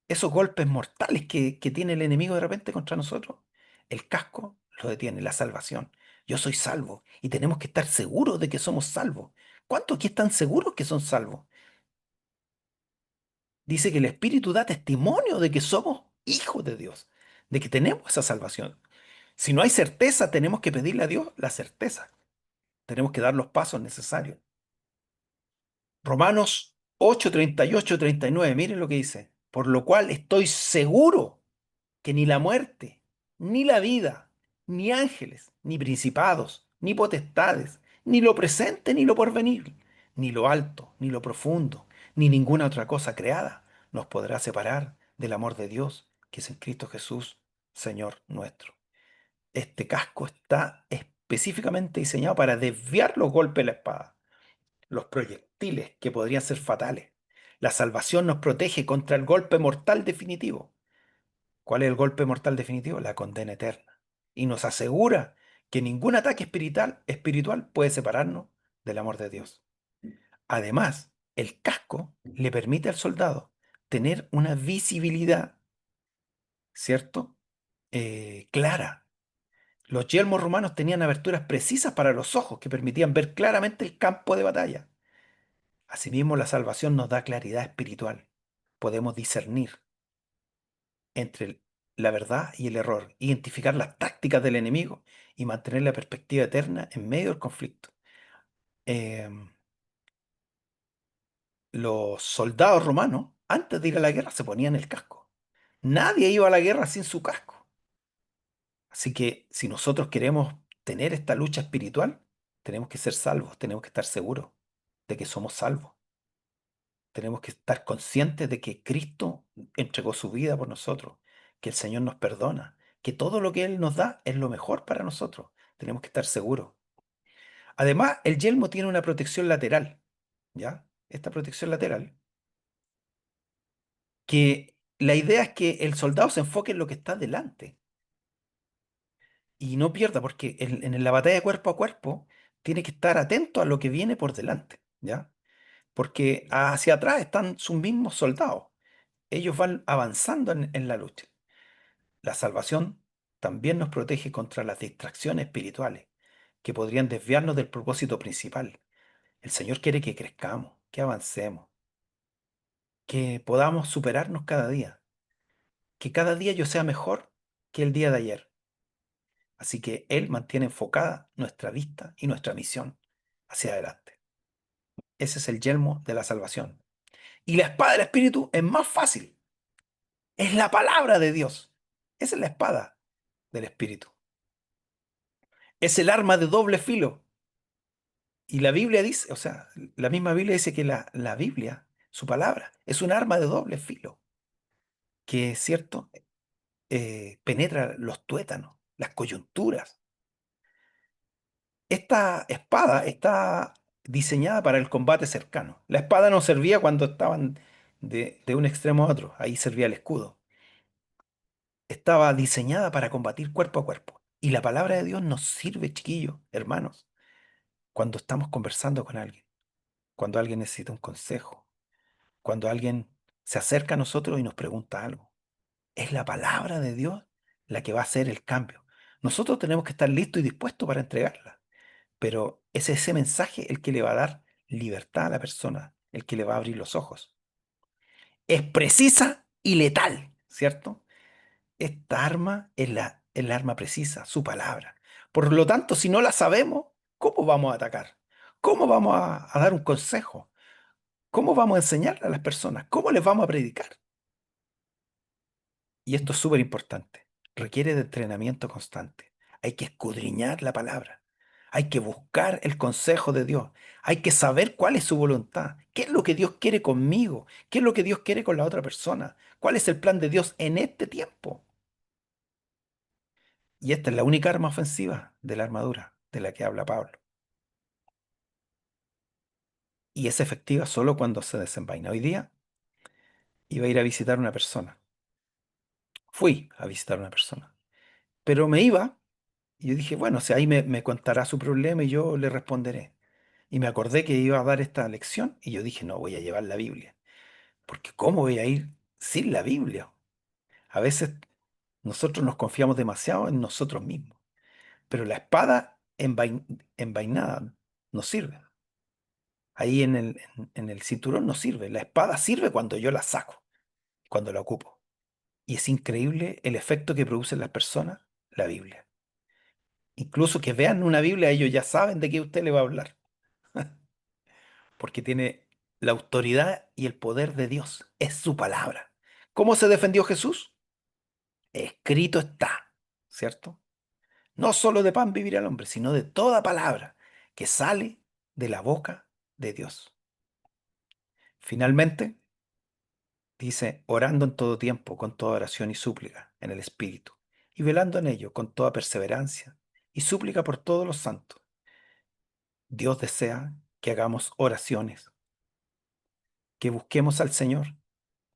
[SPEAKER 1] Esos golpes mortales que tiene el enemigo de repente contra nosotros, el casco lo detiene, la salvación. Yo soy salvo y tenemos que estar seguros de que somos salvos. ¿Cuántos aquí están seguros que son salvos? Dice que el Espíritu da testimonio de que somos hijos de Dios, de que tenemos esa salvación. Si no hay certeza, tenemos que pedirle a Dios la certeza. Tenemos que dar los pasos necesarios. Romanos 8, 38, 39, miren lo que dice. Por lo cual estoy seguro que ni la muerte, ni la vida, ni ángeles, ni principados, ni potestades, ni lo presente, ni lo porvenir, ni lo alto, ni lo profundo, ni ninguna otra cosa creada nos podrá separar del amor de Dios que es en Cristo Jesús, Señor nuestro. Este casco está específicamente diseñado para desviar los golpes de la espada, los proyectiles que podrían ser fatales. La salvación nos protege contra el golpe mortal definitivo. ¿Cuál es el golpe mortal definitivo? La condena eterna. Y nos asegura que ningún ataque espiritual puede separarnos del amor de Dios. Además, el casco le permite al soldado tener una visibilidad, ¿cierto? Clara. Los yelmos romanos tenían aberturas precisas para los ojos que permitían ver claramente el campo de batalla. Asimismo, la salvación nos da claridad espiritual. Podemos discernir entre la verdad y el error, identificar las tácticas del enemigo y mantener la perspectiva eterna en medio del conflicto. Em, los soldados romanos, antes de ir a la guerra, se ponían el casco. Nadie iba a la guerra sin su casco. Así que si nosotros queremos tener esta lucha espiritual, tenemos que ser salvos, tenemos que estar seguros de que somos salvos. Tenemos que estar conscientes de que Cristo entregó su vida por nosotros, que el Señor nos perdona, que todo lo que Él nos da es lo mejor para nosotros. Tenemos que estar seguros. Además, el yelmo tiene una protección lateral, ¿ya? Esta protección lateral, que la idea es que el soldado se enfoque en lo que está delante y no pierda, porque en la batalla cuerpo a cuerpo tiene que estar atento a lo que viene por delante, ¿ya? Porque hacia atrás están sus mismos soldados. Ellos van avanzando en la lucha. La salvación también nos protege contra las distracciones espirituales. que podrían desviarnos del propósito principal. El Señor quiere que crezcamos, que avancemos, que podamos superarnos cada día, que cada día yo sea mejor que el día de ayer. Así que Él mantiene enfocada nuestra vista y nuestra misión hacia adelante. Ese es el yelmo de la salvación. Y la espada del Espíritu es más fácil. Es la palabra de Dios. Esa es la espada del Espíritu. Es el arma de doble filo. Y la Biblia dice, o sea, la misma Biblia dice que la Biblia, su palabra, es un arma de doble filo, que es cierto, penetra los tuétanos, las coyunturas. Esta espada está diseñada para el combate cercano. La espada no servía cuando estaban de un extremo a otro, ahí servía el escudo. Estaba diseñada para combatir cuerpo a cuerpo. Y la palabra de Dios nos sirve, chiquillos, hermanos, cuando estamos conversando con alguien, cuando alguien necesita un consejo, cuando alguien se acerca a nosotros y nos pregunta algo. Es la palabra de Dios la que va a hacer el cambio. Nosotros tenemos que estar listos y dispuestos para entregarla, pero es ese mensaje el que le va a dar libertad a la persona, el que le va a abrir los ojos. Es precisa y letal, ¿cierto? Esta arma es el arma precisa, su palabra. Por lo tanto, si no la sabemos, ¿cómo vamos a atacar? ¿Cómo vamos a dar un consejo? ¿Cómo vamos a enseñarle a las personas? ¿Cómo les vamos a predicar? Y esto es súper importante. Requiere de entrenamiento constante. Hay que escudriñar la palabra. Hay que buscar el consejo de Dios. Hay que saber cuál es su voluntad. ¿Qué es lo que Dios quiere conmigo? ¿Qué es lo que Dios quiere con la otra persona? ¿Cuál es el plan de Dios en este tiempo? Y esta es la única arma ofensiva de la armadura de la que habla Pablo. Y es efectiva solo cuando se desenvaina. Hoy día iba a ir a visitar a una persona. Fui a visitar a una persona. Pero me iba y yo dije, bueno, si ahí me contará su problema y yo le responderé. Y me acordé que iba a dar esta lección y yo dije, no, voy a llevar la Biblia. Porque ¿cómo voy a ir sin la Biblia? A veces nosotros nos confiamos demasiado en nosotros mismos. Pero la espada envainada nos sirve. Ahí en el cinturón no sirve. La espada sirve cuando yo la saco, cuando la ocupo. Y es increíble el efecto que produce en las personas la Biblia. Incluso que vean una Biblia, ellos ya saben de qué usted le va a hablar, porque tiene la autoridad y el poder de Dios. Es su palabra. ¿Cómo se defendió Jesús? Escrito está, ¿cierto? No solo de pan vivirá el hombre, sino de toda palabra que sale de la boca de Dios. Finalmente, dice, orando en todo tiempo, con toda oración y súplica en el Espíritu, y velando en ello con toda perseverancia y súplica por todos los santos. Dios desea que hagamos oraciones, que busquemos al Señor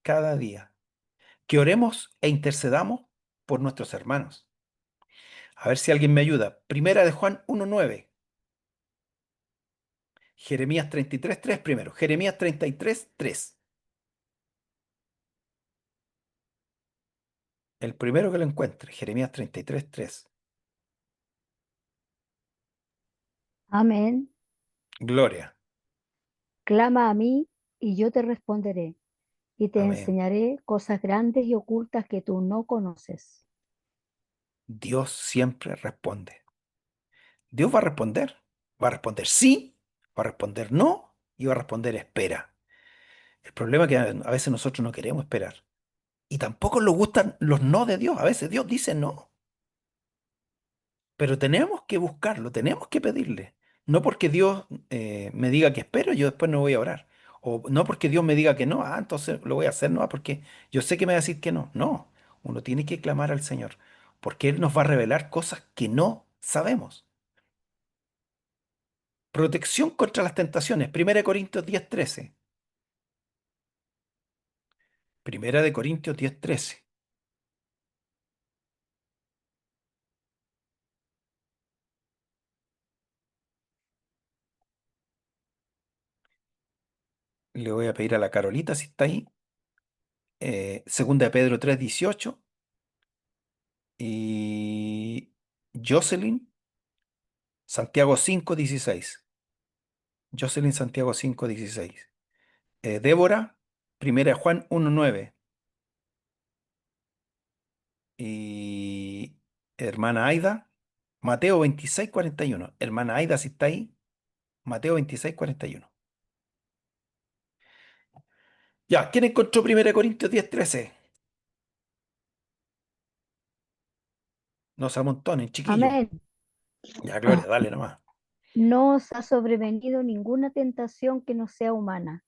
[SPEAKER 1] cada día, que oremos e intercedamos por nuestros hermanos. A ver si alguien me ayuda. Primera de Juan 1:9. Jeremías 33:3 primero. Jeremías 33:3. El primero que lo encuentre. Jeremías 33:3.
[SPEAKER 4] Amén.
[SPEAKER 1] Gloria.
[SPEAKER 4] Clama a mí y yo te responderé y te
[SPEAKER 1] Amén.
[SPEAKER 4] enseñaré cosas grandes y ocultas que tú no conoces.
[SPEAKER 1] Dios siempre responde. Dios va a responder. Va a responder sí, va a responder no y va a responder espera. El problema es que a veces nosotros no queremos esperar. Y tampoco nos gustan los no de Dios. A veces Dios dice no. Pero tenemos que buscarlo, tenemos que pedirle. No porque Dios me diga que espero, yo después no voy a orar. O no porque Dios me diga que no, entonces lo voy a hacer, no, porque yo sé que me va a decir que no. No, uno tiene que clamar al Señor, porque Él nos va a revelar cosas que no sabemos. Protección contra las tentaciones. Primera de Corintios 10:13. Primera de Corintios 10:13. Le voy a pedir a la Carolita si está ahí. Segunda de Pedro 3:18. Y Jocelyn Santiago 5:16. Jocelyn, Santiago 5:16. Débora, 1 Juan 1:9. Y hermana Aida, Mateo 26:41. Hermana Aida, si está ahí, Mateo 26:41. Ya, ¿quién encontró 1 Corintios 10:13? No se amontonen, chiquillos.
[SPEAKER 4] Amén.
[SPEAKER 1] Ya, Gloria, dale nomás.
[SPEAKER 4] No os ha sobrevenido ninguna tentación que no sea humana,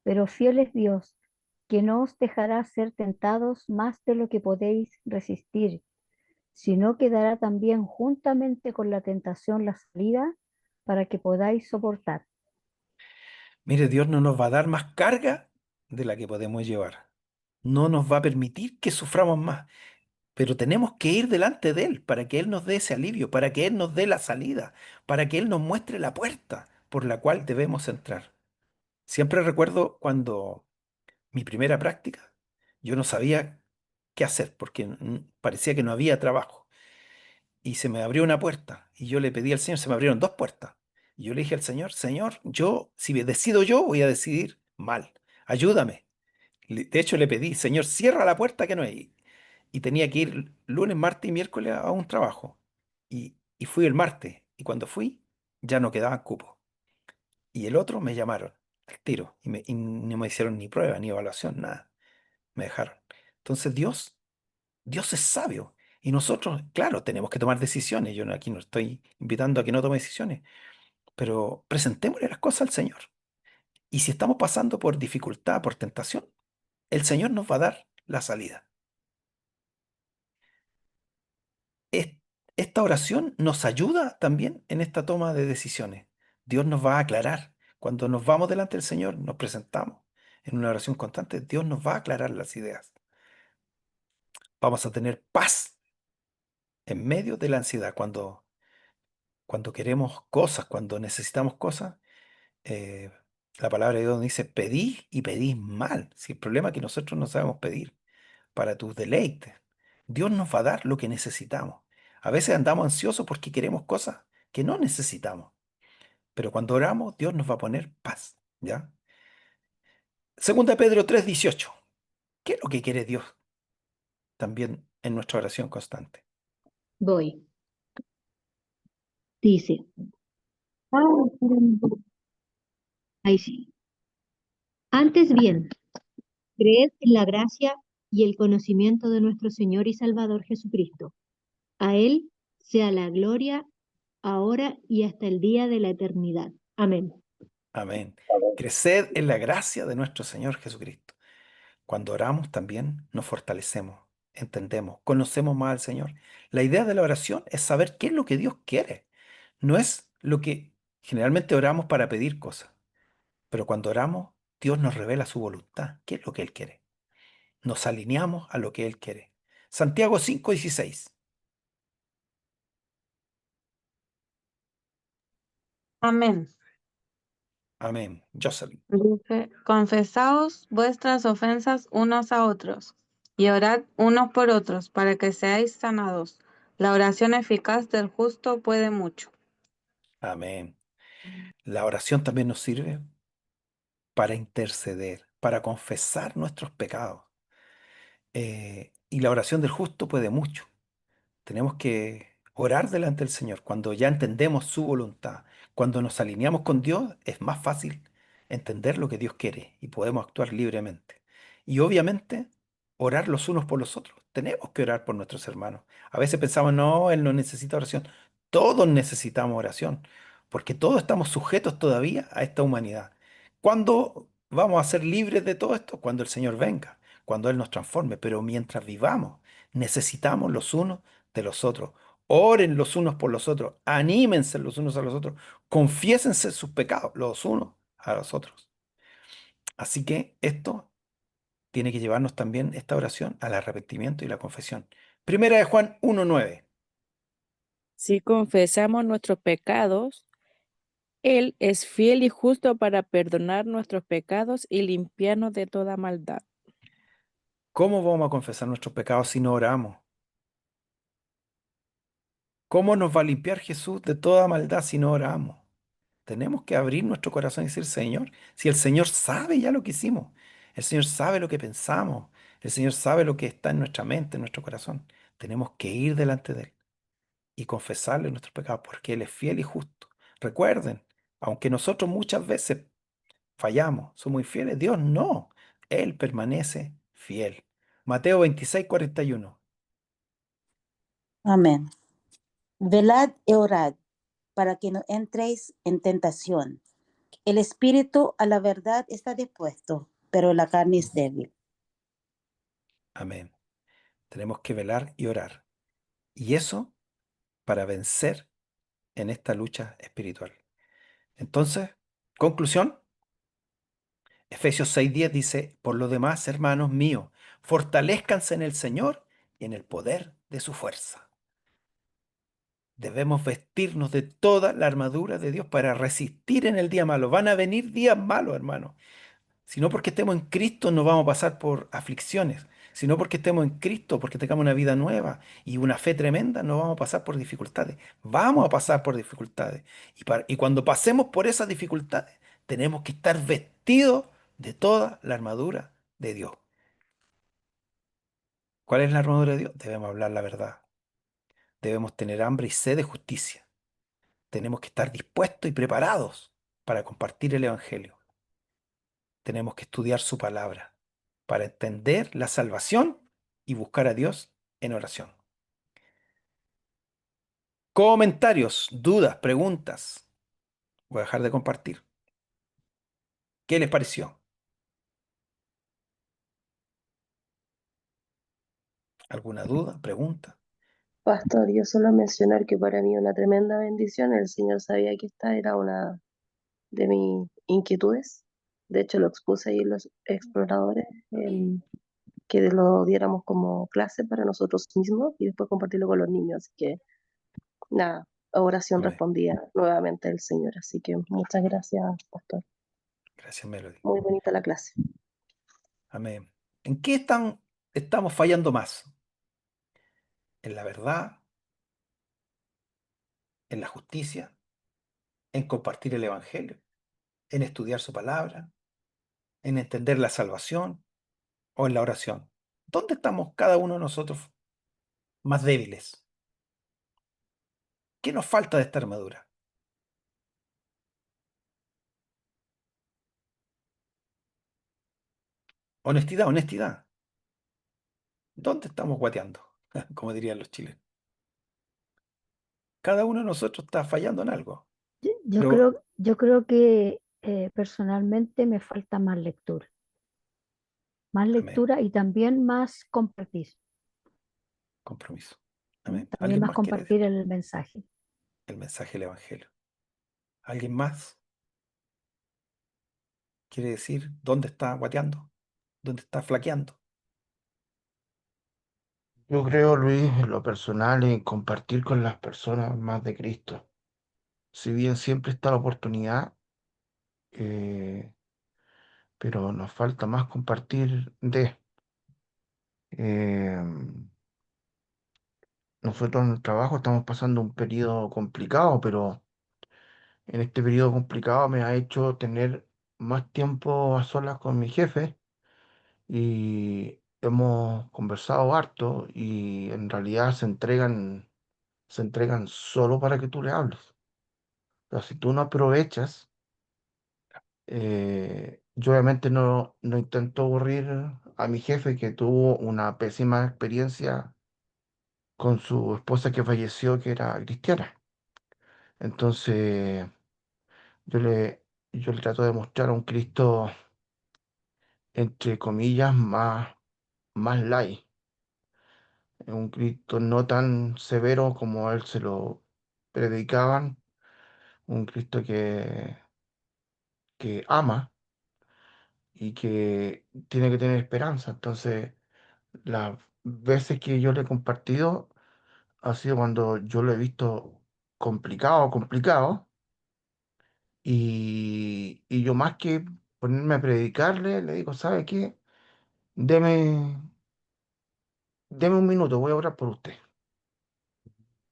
[SPEAKER 4] pero fiel es Dios, que no os dejará ser tentados más de lo que podéis resistir, sino que dará también juntamente con la tentación la salida para que podáis soportar.
[SPEAKER 1] Mire, Dios no nos va a dar más carga de la que podemos llevar. No nos va a permitir que suframos más, pero tenemos que ir delante de Él para que Él nos dé ese alivio, para que Él nos dé la salida, para que Él nos muestre la puerta por la cual debemos entrar. Siempre recuerdo cuando mi primera práctica, yo no sabía qué hacer porque parecía que no había trabajo y se me abrió una puerta y yo le pedí al Señor, se me abrieron dos puertas. Y yo le dije al Señor, Señor, yo, si decido yo, voy a decidir mal. Ayúdame. De hecho, le pedí, Señor, cierra la puerta que no hay. Y tenía que ir lunes, martes y miércoles a un trabajo. Y fui el martes. Y cuando fui, ya no quedaban cupos. Y el otro me llamaron al tiro. Y no me hicieron ni prueba, ni evaluación, nada. Me dejaron. Entonces Dios es sabio. Y nosotros, claro, tenemos que tomar decisiones. Yo aquí no estoy invitando a que no tome decisiones, pero presentémosle las cosas al Señor. Y si estamos pasando por dificultad, por tentación, el Señor nos va a dar la salida. Es- Esta oración nos ayuda también en esta toma de decisiones. Dios nos va a aclarar. Cuando nos vamos delante del Señor, nos presentamos en una oración constante, Dios nos va a aclarar las ideas. Vamos a tener paz en medio de la ansiedad. Cuando queremos cosas, cuando necesitamos cosas, eh, la palabra de Dios dice, pedís y pedís mal. Si el problema es que nosotros no sabemos pedir para tus deleites, Dios nos va a dar lo que necesitamos. A veces andamos ansiosos porque queremos cosas que no necesitamos, pero cuando oramos, Dios nos va a poner paz, ¿ya? Segunda Pedro 3:18. ¿Qué es lo que quiere Dios también en nuestra oración constante?
[SPEAKER 3] Voy. Dice, ahí sí. Antes bien, creed en la gracia y el conocimiento de nuestro Señor y Salvador Jesucristo. A Él sea la gloria ahora y hasta el día de la eternidad. Amén.
[SPEAKER 1] Amén. Creced en la gracia de nuestro Señor Jesucristo. Cuando oramos también nos fortalecemos, entendemos, conocemos más al Señor. La idea de la oración es saber qué es lo que Dios quiere. No es lo que generalmente oramos para pedir cosas, pero cuando oramos, Dios nos revela su voluntad, qué es lo que Él quiere. Nos alineamos a lo que Él quiere. Santiago 5:16.
[SPEAKER 6] Amén.
[SPEAKER 1] Amén. Jocelyn.
[SPEAKER 6] Dice, confesaos vuestras ofensas unos a otros y orad unos por otros para que seáis sanados. La oración eficaz del justo puede mucho.
[SPEAKER 1] Amén. La oración también nos sirve para interceder, para confesar nuestros pecados. Y la oración del justo puede mucho. Tenemos que orar delante del Señor. Cuando ya entendemos su voluntad, cuando nos alineamos con Dios, es más fácil entender lo que Dios quiere y podemos actuar libremente. Y obviamente, orar los unos por los otros. Tenemos que orar por nuestros hermanos. A veces pensamos, no, él no necesita oración. Todos necesitamos oración, porque todos estamos sujetos todavía a esta humanidad. ¿Cuándo vamos a ser libres de todo esto? Cuando el Señor venga, cuando Él nos transforme. Pero mientras vivamos, necesitamos los unos de los otros. Oren los unos por los otros, anímense los unos a los otros, confiésense sus pecados los unos a los otros. Así que esto tiene que llevarnos también, esta oración, al arrepentimiento y la confesión. Primera de Juan 1:9.
[SPEAKER 7] Si confesamos nuestros pecados, Él es fiel y justo para perdonar nuestros pecados y limpiarnos de toda maldad.
[SPEAKER 1] ¿Cómo vamos a confesar nuestros pecados si no oramos? ¿Cómo nos va a limpiar Jesús de toda maldad si no oramos? Tenemos que abrir nuestro corazón y decir, Señor, si el Señor sabe ya lo que hicimos, el Señor sabe lo que pensamos, el Señor sabe lo que está en nuestra mente, en nuestro corazón, tenemos que ir delante de Él y confesarle nuestros pecados porque Él es fiel y justo. Recuerden, aunque nosotros muchas veces fallamos, somos infieles, Dios no, Él permanece fiel. Mateo 26:41.
[SPEAKER 8] Amén. Velad y orad para que no entréis en tentación. El espíritu a la verdad está dispuesto, pero la carne es débil.
[SPEAKER 1] Amén. Tenemos que velar y orar. Y eso para vencer en esta lucha espiritual. Entonces, conclusión, Efesios 6:10 dice, por lo demás, hermanos míos, fortalezcanse en el Señor y en el poder de su fuerza. Debemos vestirnos de toda la armadura de Dios para resistir en el día malo. Van a venir días malos, hermanos. Si no porque estemos en Cristo no vamos a pasar por aflicciones. Si no porque estemos en Cristo, porque tengamos una vida nueva y una fe tremenda, no vamos a pasar por dificultades. Vamos a pasar por dificultades. Y cuando pasemos por esas dificultades, tenemos que estar vestidos de toda la armadura de Dios. ¿Cuál es la armadura de Dios? Debemos hablar la verdad. Debemos tener hambre y sed de justicia. Tenemos que estar dispuestos y preparados para compartir el Evangelio. Tenemos que estudiar su palabra para entender la salvación y buscar a Dios en oración. Comentarios, dudas, preguntas. Voy a dejar de compartir. ¿Qué les pareció? ¿Alguna duda, pregunta?
[SPEAKER 5] Pastor, yo solo mencionar que para mí una tremenda bendición, el Señor sabía que esta era una de mis inquietudes. De hecho, lo expuse ahí en los exploradores, que lo diéramos como clase para nosotros mismos y después compartirlo con los niños. Así que, nada, oración
[SPEAKER 1] Amén.
[SPEAKER 5] respondida nuevamente del Señor. Así que muchas gracias, Pastor.
[SPEAKER 1] Gracias, Melody.
[SPEAKER 5] Muy bonita la clase.
[SPEAKER 1] Amén. ¿En qué estamos fallando más? ¿En la verdad? ¿En la justicia? ¿En compartir el Evangelio? ¿En estudiar su palabra? ¿En entender la salvación? ¿O en la oración? ¿Dónde estamos cada uno de nosotros más débiles? ¿Qué nos falta de esta armadura? Honestidad, honestidad. ¿Dónde estamos guateando? Como dirían los chilenos. Cada uno de nosotros está fallando en algo.
[SPEAKER 4] Yo
[SPEAKER 1] Pero,
[SPEAKER 4] creo que personalmente me falta más
[SPEAKER 1] amén,
[SPEAKER 4] lectura y también más compartir,
[SPEAKER 1] compromiso.
[SPEAKER 4] ¿m?
[SPEAKER 1] Amén.
[SPEAKER 4] También
[SPEAKER 1] ¿Alguien
[SPEAKER 4] más
[SPEAKER 1] más quiere decir
[SPEAKER 4] compartir el mensaje.
[SPEAKER 1] el mensaje del Evangelio? ¿Alguien más quiere decir dónde está guateando? ¿Dónde está flaqueando?
[SPEAKER 9] Yo creo, Luis, en lo personal, en compartir con las personas más de Cristo. Si bien siempre está la oportunidad, eh, pero nos falta más compartir de. eh, Nosotros en el trabajo estamos pasando un periodo complicado, pero en este periodo complicado me ha hecho tener más tiempo a solas con mi jefe y hemos conversado harto y en realidad se entregan solo para que tú le hables. O sea, si tú no aprovechas, yo obviamente no intento aburrir a mi jefe que tuvo una pésima experiencia con su esposa que falleció, que era cristiana. Entonces, yo le, yo le trato de mostrar a un Cristo, entre comillas, más light, un Cristo no tan severo como a él se lo predicaban, un Cristo que ama y que tiene que tener esperanza. Entonces, las veces que yo le he compartido ha sido cuando yo lo he visto complicado, complicado, y yo más que ponerme a predicarle, le digo, ¿sabe qué? Deme, deme un minuto, voy a orar por usted.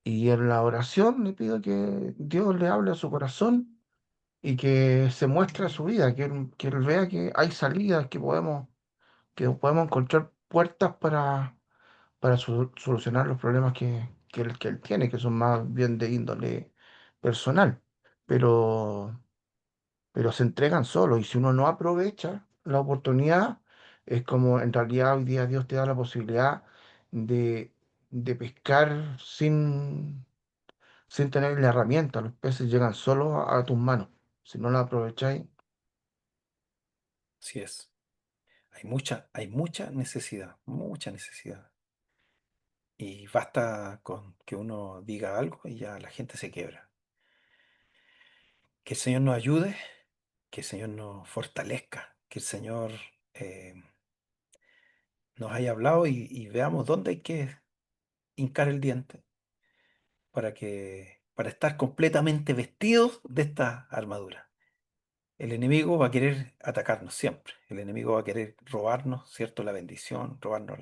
[SPEAKER 9] Y en la oración le pido que Dios le hable a su corazón y que se muestre a su vida, que él vea que hay salidas, que podemos encontrar puertas para solucionar los problemas que él tiene, que son más bien de índole personal. Pero, pero se entregan solos y si uno no aprovecha la oportunidad, es como en realidad hoy día Dios te da la posibilidad de, de pescar sin tener la herramienta. Los peces llegan solos a tus manos. Si no la aprovecháis,
[SPEAKER 1] Así es. Hay mucha necesidad, mucha necesidad. Y basta con que uno diga algo y ya la gente se quiebra. Que el Señor nos ayude, que el Señor nos fortalezca, que el Señor eh, nos haya hablado y veamos dónde hay que hincar el diente para estar completamente vestidos de esta armadura. El enemigo va a querer atacarnos siempre. El enemigo va a querer robarnos, ¿cierto? La bendición, robarnos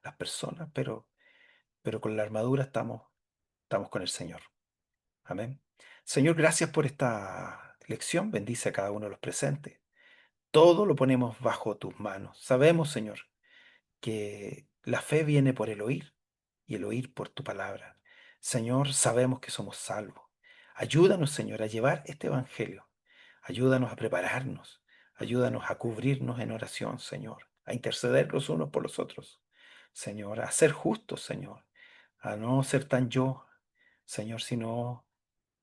[SPEAKER 1] las personas, pero con la armadura estamos con el Señor. Amén. Señor, gracias por esta lección. Bendice a cada uno de los presentes. Todo lo ponemos bajo tus manos. Sabemos, Señor, que la fe viene por el oír y el oír por tu palabra. Señor, sabemos que somos salvos. Ayúdanos, Señor, a llevar este evangelio. Ayúdanos a prepararnos. Ayúdanos a cubrirnos en oración, Señor, a interceder los unos por los otros. Señor, a ser justos, Señor, a no ser tan yo, Señor, sino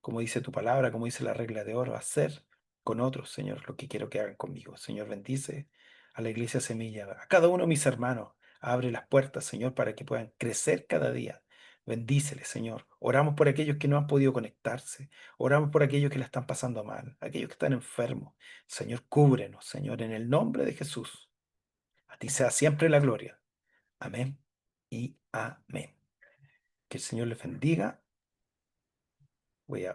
[SPEAKER 1] como dice tu palabra, como dice la regla de oro, hacer con otros, Señor, lo que quiero que hagan conmigo. Señor, bendice a la iglesia Semilla, a cada uno de mis hermanos. Abre las puertas, Señor, para que puedan crecer cada día. Bendíceles, Señor. Oramos por aquellos que no han podido conectarse. Oramos por aquellos que la están pasando mal, aquellos que están enfermos. Señor, cúbrenos, Señor, en el nombre de Jesús. A ti sea siempre la gloria. Amén y amén. Que el Señor les bendiga. Voy a